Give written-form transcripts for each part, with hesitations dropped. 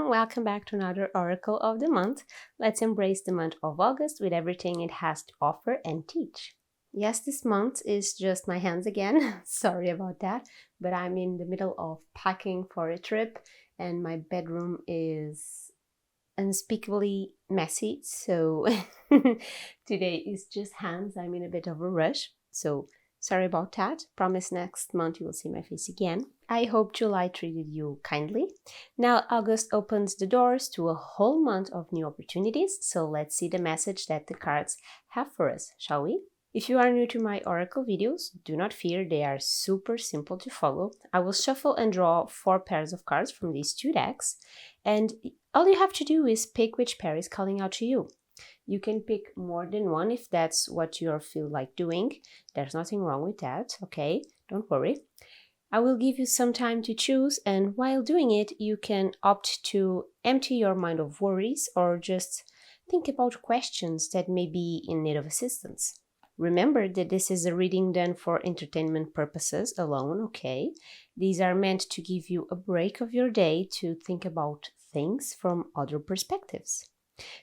everyone, welcome back to another Oracle of the Month. Let's embrace the month of August with everything it has to offer and teach. Yes, this month is just my hands again, sorry about that, but I'm in the middle of packing for a trip and my bedroom is unspeakably messy, so today is just hands. I'm in a bit of a rush, so sorry about that. Promise next month you will see my face again. I hope July treated you kindly. Now August opens the doors to a whole month of new opportunities, so let's see the message that the cards have for us, shall we? If you are new to my Oracle videos, do not fear, they are super simple to follow. I will shuffle and draw 4 pairs of cards from these 2 decks, and all you have to do is pick which pair is calling out to you. You can pick more than one if that's what you feel like doing. There's nothing wrong with that, okay? Don't worry. I will give you some time to choose, and while doing it, you can opt to empty your mind of worries or just think about questions that may be in need of assistance. Remember that this is a reading done for entertainment purposes alone, okay? These are meant to give you a break of your day to think about things from other perspectives.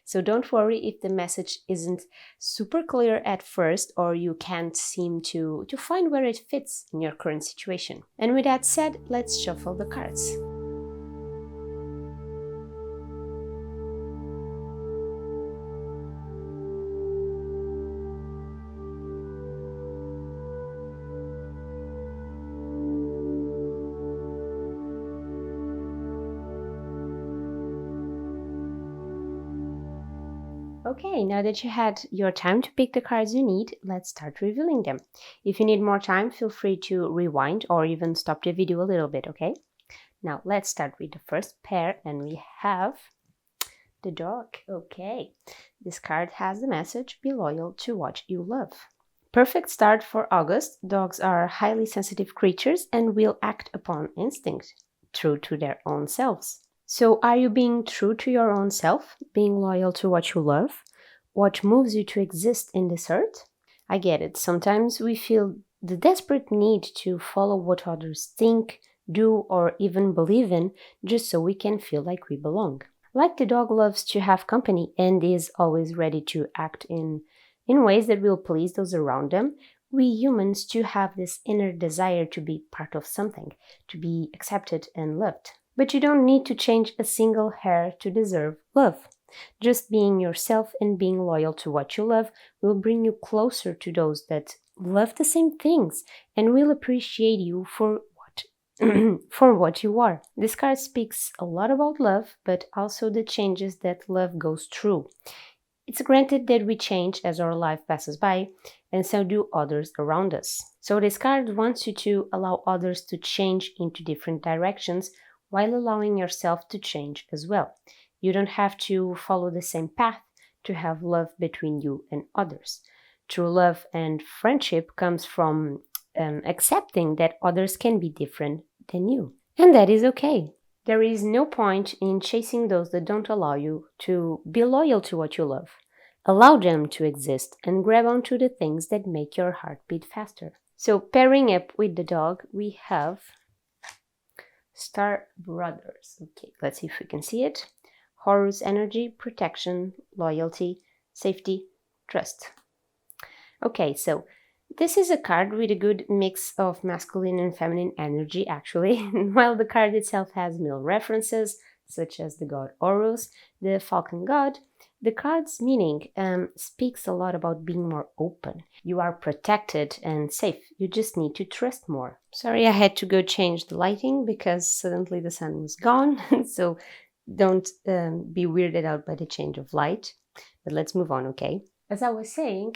So don't worry if the message isn't super clear at first or you can't seem to find where it fits in your current situation. And with that said, let's shuffle the cards. Okay, now that you had your time to pick the cards you need, let's start revealing them. If you need more time, feel free to rewind or even stop the video a little bit, okay? Now, let's start with the first pair, and we have the dog. Okay, this card has the message, be loyal to what you love. Perfect start for August. Dogs are highly sensitive creatures and will act upon instinct, true to their own selves. So are you being true to your own self, being loyal to what you love, what moves you to exist in this earth? I get it. Sometimes we feel the desperate need to follow what others think, do, or even believe in just so we can feel like we belong. Like the dog loves to have company and is always ready to act in ways that will please those around them, we humans too have this inner desire to be part of something, to be accepted and loved. But you don't need to change a single hair to deserve love. Just being yourself and being loyal to what you love will bring you closer to those that love the same things and will appreciate you for what you are. This card speaks a lot about love, but also the changes that love goes through. It's granted that we change as our life passes by, and so do others around us. So this card wants you to allow others to change into different directions while allowing yourself to change as well. You don't have to follow the same path to have love between you and others. True love and friendship comes from accepting that others can be different than you. And that is okay. There is no point in chasing those that don't allow you to be loyal to what you love. Allow them to exist and grab onto the things that make your heart beat faster. So pairing up with the dog, we have Star Brothers. Okay, let's see if we can see it. Horus energy, protection, loyalty, safety, trust. Okay, so this is a card with a good mix of masculine and feminine energy, actually. While the card itself has male references, such as the god Horus, the falcon god, the card's meaning speaks a lot about being more open. You are protected and safe. You just need to trust more. Sorry, I had to go change the lighting because suddenly the sun was gone. So don't be weirded out by the change of light. But let's move on, okay? As I was saying,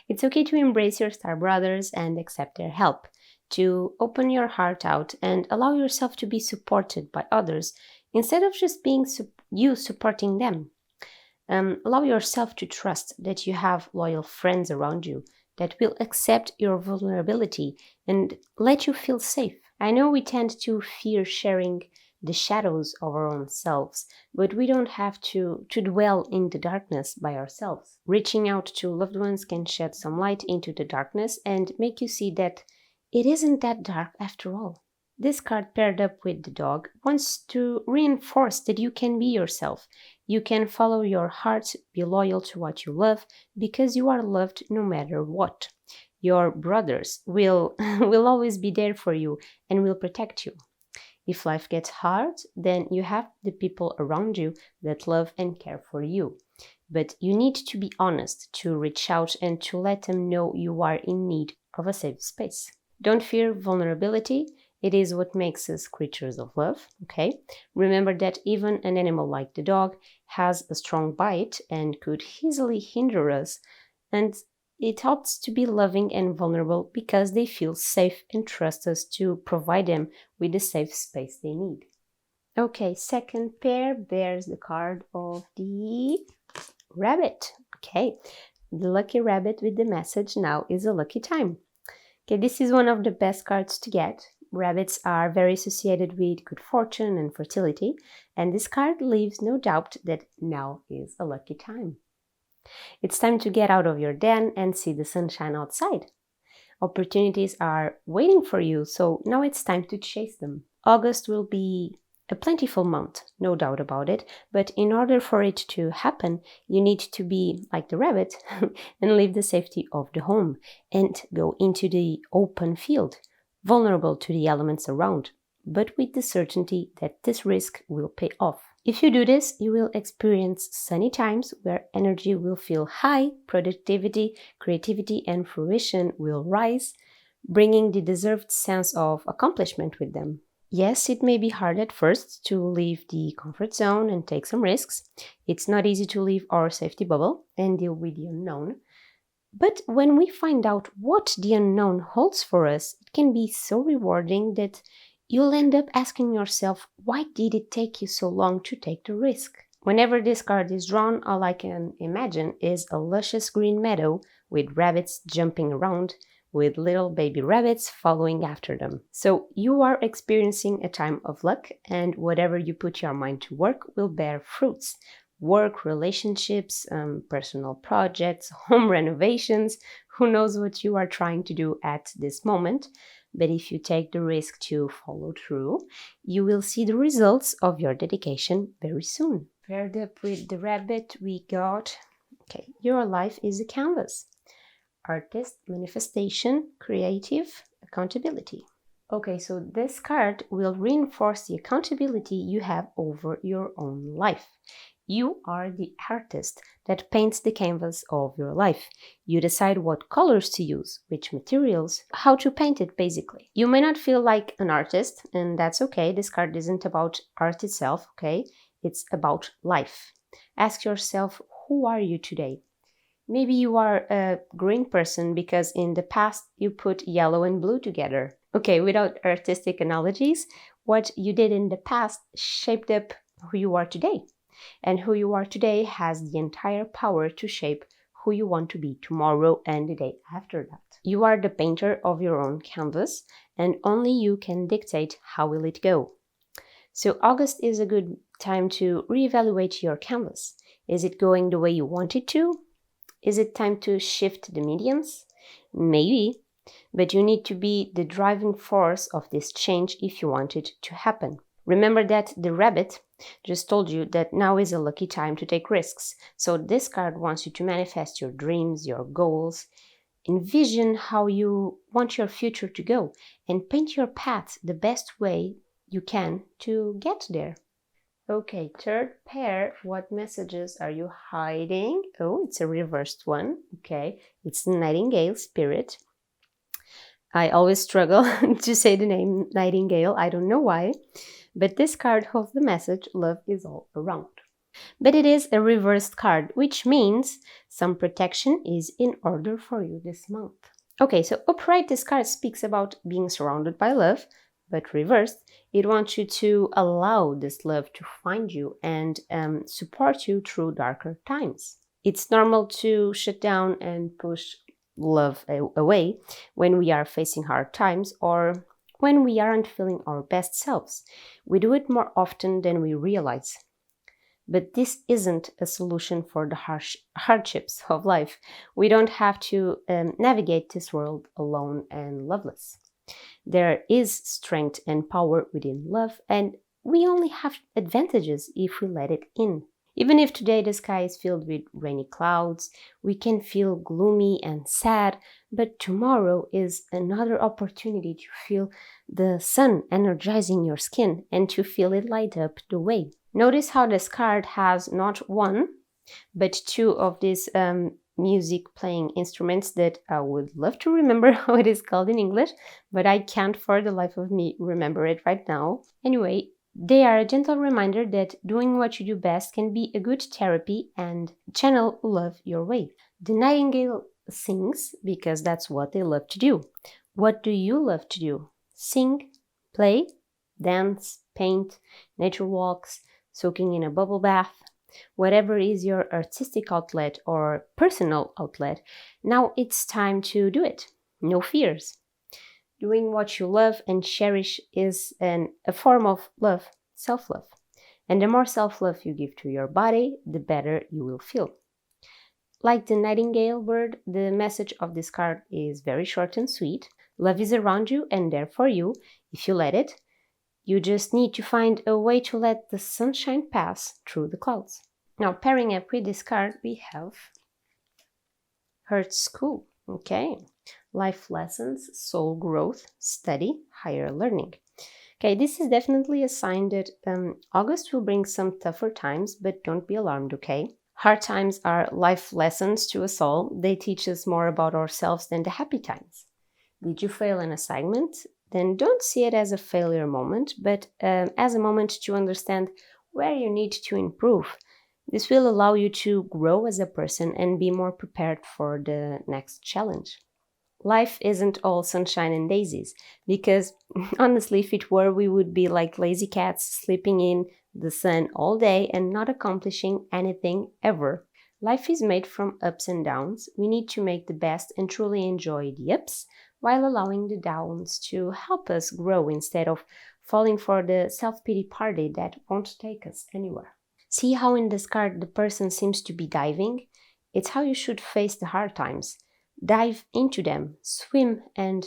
it's okay to embrace your star brothers and accept their help, to open your heart out and allow yourself to be supported by others instead of just being you supporting them. Allow yourself to trust that you have loyal friends around you that will accept your vulnerability and let you feel safe. I know we tend to fear sharing the shadows of our own selves, but we don't have to dwell in the darkness by ourselves. Reaching out to loved ones can shed some light into the darkness and make you see that it isn't that dark after all. This card paired up with the dog wants to reinforce that you can be yourself. You can follow your heart, be loyal to what you love, because you are loved no matter what. Your brothers will, will always be there for you and will protect you. If life gets hard, then you have the people around you that love and care for you. But you need to be honest, to reach out and to let them know you are in need of a safe space. Don't fear vulnerability. It is what makes us creatures of love, okay? Remember that even an animal like the dog has a strong bite and could easily hinder us, and it helps to be loving and vulnerable because they feel safe and trust us to provide them with the safe space they need. Okay, second pair bears the card of the rabbit. Okay, the lucky rabbit with the message now is a lucky time. Okay, this is one of the best cards to get. Rabbits are very associated with good fortune and fertility, and this card leaves no doubt that now is a lucky time. It's time to get out of your den and see the sunshine outside. Opportunities are waiting for you, so now it's time to chase them. August will be a plentiful month, no doubt about it, but in order for it to happen, you need to be like the rabbit and leave the safety of the home and go into the open field, vulnerable to the elements around, but with the certainty that this risk will pay off. If you do this, you will experience sunny times where energy will feel high, productivity, creativity, and fruition will rise, bringing the deserved sense of accomplishment with them. Yes, it may be hard at first to leave the comfort zone and take some risks. It's not easy to leave our safety bubble and deal with the unknown. But when we find out what the unknown holds for us, it can be so rewarding that you'll end up asking yourself, why did it take you so long to take the risk? Whenever this card is drawn, all I can imagine is a luscious green meadow with rabbits jumping around, with little baby rabbits following after them. So you are experiencing a time of luck, and whatever you put your mind to work will bear fruits. Work, relationships, personal projects, home renovations, who knows what you are trying to do at this moment. But if you take the risk to follow through, you will see the results of your dedication very soon. Paired up with the rabbit, we got, okay, your life is a canvas. Artist, manifestation, creative, accountability. Okay, so this card will reinforce the accountability you have over your own life. You are the artist that paints the canvas of your life. You decide what colors to use, which materials, how to paint it basically. You may not feel like an artist, and that's okay. This card isn't about art itself, okay? It's about life. Ask yourself, who are you today? Maybe you are a green person because in the past you put yellow and blue together. Okay, without artistic analogies, what you did in the past shaped up who you are today. And who you are today has the entire power to shape who you want to be tomorrow and the day after that. You are the painter of your own canvas, and only you can dictate how will it go. So August is a good time to reevaluate your canvas. Is it going the way you want it to? Is it time to shift the mediums? Maybe, but you need to be the driving force of this change if you want it to happen. Remember that the rabbit just told you that now is a lucky time to take risks. So this card wants you to manifest your dreams, your goals, envision how you want your future to go, and paint your path the best way you can to get there. Okay, third pair, what messages are you hiding? Oh, it's a reversed one. Okay, it's Nightingale Spirit. I always struggle to say the name Nightingale. I don't know why. But this card holds the message, love is all around. But it is a reversed card, which means some protection is in order for you this month. Okay, so upright, this card speaks about being surrounded by love, but reversed, it wants you to allow this love to find you and support you through darker times. It's normal to shut down and push love away when we are facing hard times or when we aren't feeling our best selves. We do it more often than we realize. But this isn't a solution for the hardships of life. We don't have to navigate this world alone and loveless. There is strength and power within love, and we only have advantages if we let it in. Even if today the sky is filled with rainy clouds, we can feel gloomy and sad, but tomorrow is another opportunity to feel the sun energizing your skin and to feel it light up the way. Notice how this card has not one, but two of these music playing instruments that I would love to remember how it is called in English, but I can't for the life of me remember it right now. Anyway, they are a gentle reminder that doing what you do best can be a good therapy and channel love your way. The nightingale sings because that's what they love to do. What do you love to do? Sing, play, dance, paint, nature walks, soaking in a bubble bath. Whatever is your artistic outlet or personal outlet, now it's time to do it. No fears. Doing what you love and cherish is a form of love, self-love. And the more self-love you give to your body, the better you will feel. Like the nightingale bird, the message of this card is very short and sweet. Love is around you and there for you if you let it. You just need to find a way to let the sunshine pass through the clouds. Now, pairing up with this card, we have Heart School. Okay. Life lessons, soul growth, study, higher learning. Okay, this is definitely a sign that August will bring some tougher times, but don't be alarmed, okay? Hard times are life lessons to us all. They teach us more about ourselves than the happy times. Did you fail an assignment? Then don't see it as a failure moment, but as a moment to understand where you need to improve. This will allow you to grow as a person and be more prepared for the next challenge. Life isn't all sunshine and daisies, because honestly, if it were, we would be like lazy cats sleeping in the sun all day and not accomplishing anything ever. Life is made from ups and downs. We need to make the best and truly enjoy the ups while allowing the downs to help us grow instead of falling for the self-pity party that won't take us anywhere. See how in this card the person seems to be diving? It's how you should face the hard times. Dive into them, swim and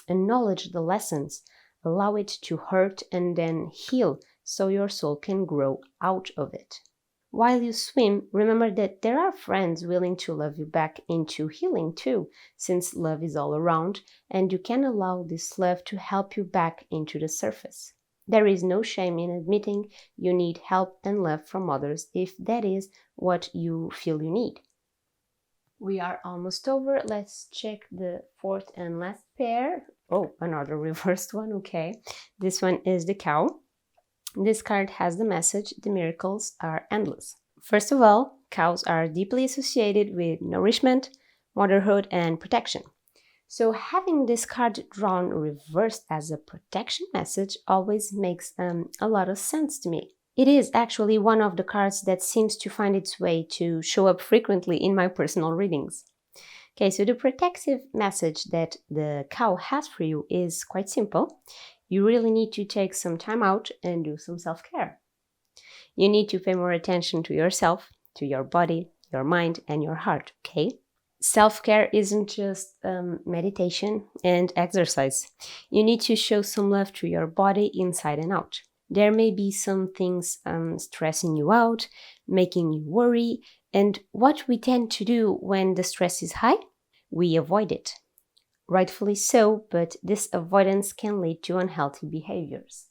acknowledge the lessons. Allow it to hurt and then heal so your soul can grow out of it. While you swim, remember that there are friends willing to love you back into healing too, since love is all around, and you can allow this love to help you back into the surface. There is no shame in admitting you need help and love from others if that is what you feel you need. We are almost over. Let's check the fourth and last pair. Oh, another reversed one. Okay. This one is the cow. This card has the message, the miracles are endless. First of all, cows are deeply associated with nourishment, motherhood, and protection. So having this card drawn reversed as a protection message always makes a lot of sense to me. It is actually one of the cards that seems to find its way to show up frequently in my personal readings. Okay, so the protective message that the cow has for you is quite simple. You really need to take some time out and do some self-care. You need to pay more attention to yourself, to your body, your mind, and your heart, okay? Self-care isn't just meditation and exercise. You need to show some love to your body inside and out. There may be some things stressing you out, making you worry, and what we tend to do when the stress is high, we avoid it. Rightfully so, but this avoidance can lead to unhealthy behaviors.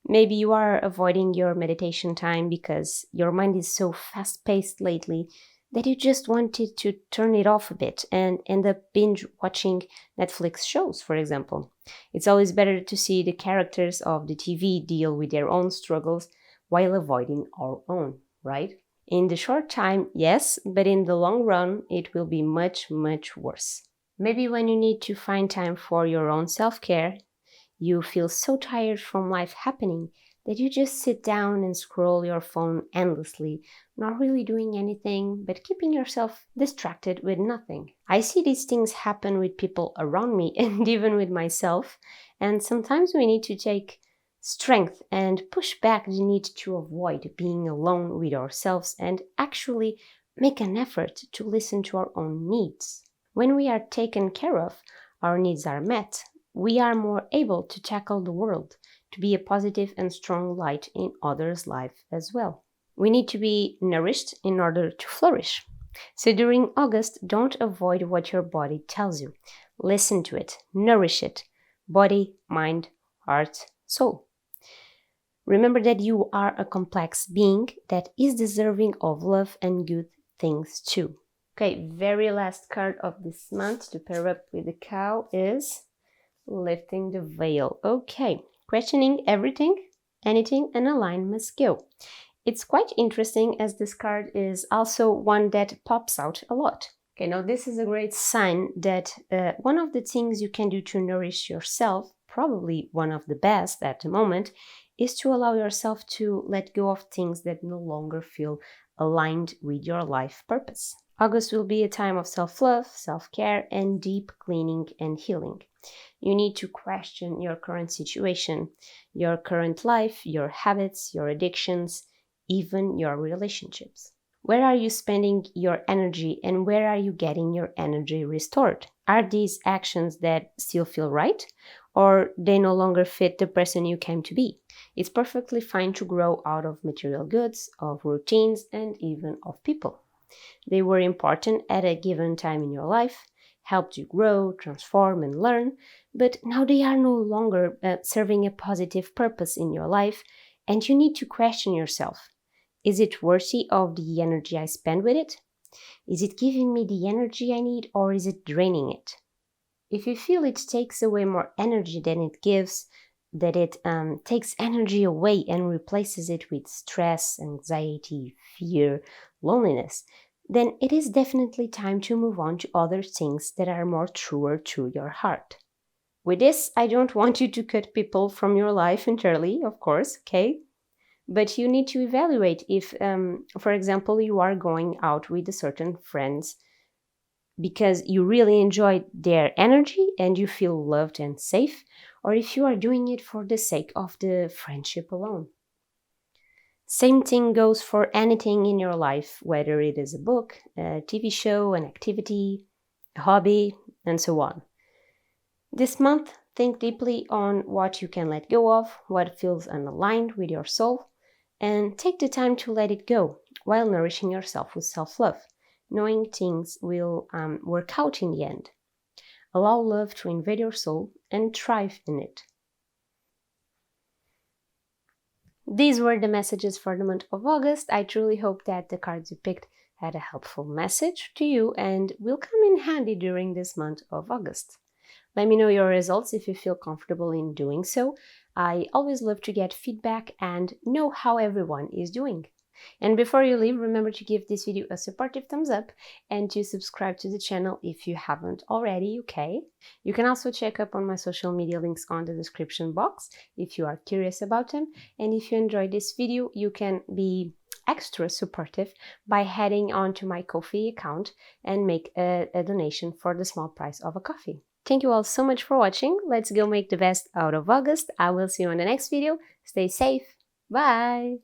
Maybe you are avoiding your meditation time because your mind is so fast-paced lately that you just wanted to turn it off a bit and end up binge watching Netflix shows, for example. It's always better to see the characters of the TV deal with their own struggles while avoiding our own, right? In the short time, yes, but in the long run, it will be much, much worse. Maybe when you need to find time for your own self-care, you feel so tired from life happening that you just sit down and scroll your phone endlessly, not really doing anything, but keeping yourself distracted with nothing. I see these things happen with people around me and even with myself, and sometimes we need to take strength and push back the need to avoid being alone with ourselves and actually make an effort to listen to our own needs. When we are taken care of, our needs are met, we are more able to tackle the world, to be a positive and strong light in others' life as well. We need to be nourished in order to flourish. So during August, don't avoid what your body tells you. Listen to it, nourish it. Body, mind, heart, soul. Remember that you are a complex being that is deserving of love and good things too. Okay, very last card of this month to pair up with the cow is lifting the veil. Okay, questioning everything, anything, and a line must go. It's quite interesting as this card is also one that pops out a lot. Okay, now this is a great sign that one of the things you can do to nourish yourself, probably one of the best at the moment, is to allow yourself to let go of things that no longer feel aligned with your life purpose. August will be a time of self-love, self-care, and deep cleaning and healing. You need to question your current situation, your current life, your habits, your addictions, even your relationships. Where are you spending your energy and where are you getting your energy restored? Are these actions that still feel right or they no longer fit the person you came to be? It's perfectly fine to grow out of material goods, of routines, and even of people. They were important at a given time in your life, helped you grow, transform, and learn, but now they are no longer serving a positive purpose in your life, and you need to question yourself. Is it worthy of the energy I spend with it? Is it giving me the energy I need or is it draining it? If you feel it takes away more energy than it gives, that it takes energy away and replaces it with stress, anxiety, fear, loneliness, then it is definitely time to move on to other things that are more truer to your heart. With this, I don't want you to cut people from your life entirely, of course, okay? But you need to evaluate if, for example, you are going out with a certain friends because you really enjoy their energy and you feel loved and safe, or if you are doing it for the sake of the friendship alone. Same thing goes for anything in your life, whether it is a book, a TV show, an activity, a hobby, and so on. This month, think deeply on what you can let go of, what feels unaligned with your soul, and take the time to let it go while nourishing yourself with self-love, knowing things will work out in the end. Allow love to invade your soul and thrive in it. These were the messages for the month of August. I truly hope that the cards you picked had a helpful message to you and will come in handy during this month of August. Let me know your results if you feel comfortable in doing so. I always love to get feedback and know how everyone is doing. And before you leave, remember to give this video a supportive thumbs up and to subscribe to the channel if you haven't already, okay? You can also check up on my social media links on the description box if you are curious about them. And if you enjoyed this video, you can be extra supportive by heading on to my Ko-fi account and make a donation for the small price of a coffee. Thank you all so much for watching. Let's go make the best out of August. I will see you on the next video. Stay safe. Bye!